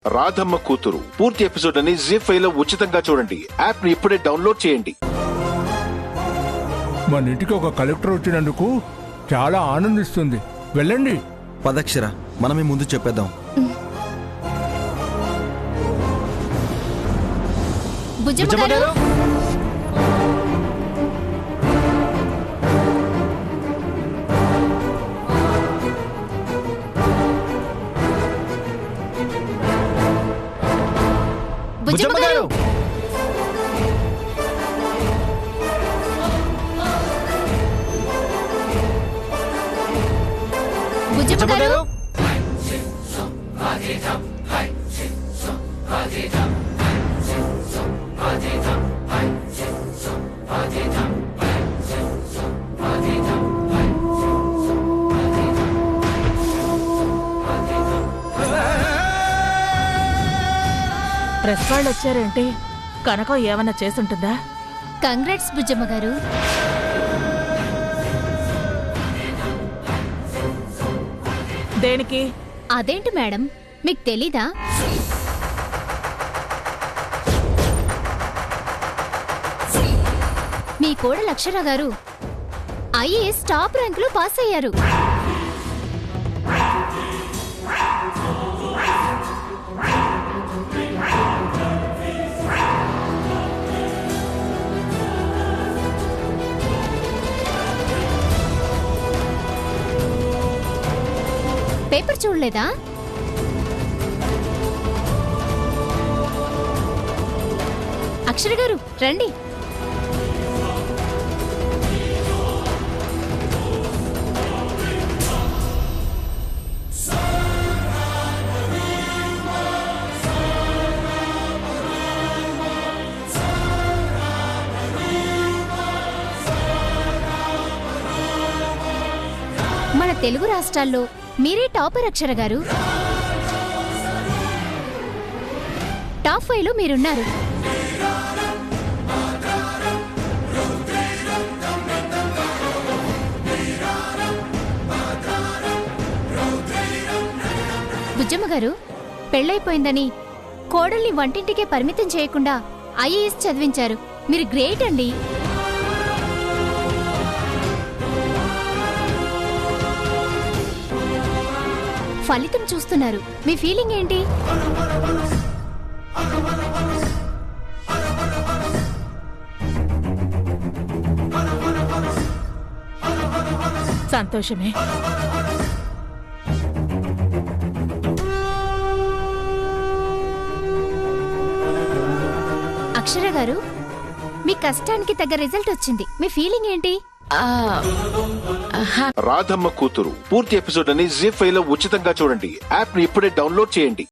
రాధమ్మ కూతురు పూర్తి ఎపిసోడ్ అని జీ5 లో ఉచితంగా చూడండి. యాప్ ని ఇప్పుడే డౌన్లోడ్ చేయండి. మన ఇంటికి ఒక కలెక్టర్ వచ్చినందుకు చాలా ఆనందిస్తుంది. వెళ్ళండి. పదక్షర మనమే ముందు చెప్పేద్దాం. బుజ్జమ్మ గారు, బుజ్జమ్మ గారు, బుజ్జమ్మ గారు, ప్రెస్ వాళ్ళు వచ్చారేంటి? కనకం ఏమన్నా చేసుంటుందా? కంగ్రాట్స్ బుజ్జమ్మ గారు. దేనికి? అదేంటి మేడం, మీకు తెలీదా? మీ కోడలు అక్షర గారు ఐఏఎస్ టాప్ ర్యాంకులో పాస్ అయ్యారు. పేపర్ చూడలేదా? అక్షర గారు రండి. మన తెలుగు రాష్ట్రాల్లో మీరే టాపర్ అక్షర గారు. టాప్ 5 లో మీరున్నారు. బుజ్జమ్మ గారు, పెళ్ళైపోయిందని కోడల్ని వంటింటికే పరిమితం చేయకుండా ఐఏఎస్ చదివించారు. మీరు గ్రేట్ అండి. ఫలితం చూస్తున్నారు. మీ ఫీలింగ్ ఏంటి? సంతోషమే. అక్షర గారు, మీ కష్టానికి తగ్గ రిజల్ట్ వచ్చింది. మీ ఫీలింగ్ ఏంటి? రాధమ్మ కూతురు పూర్తి ఎపిసోడ్ అని జీ5 లో ఉచితంగా చూడండి. యాప్ ని ఇప్పుడే డౌన్లోడ్ చేయండి.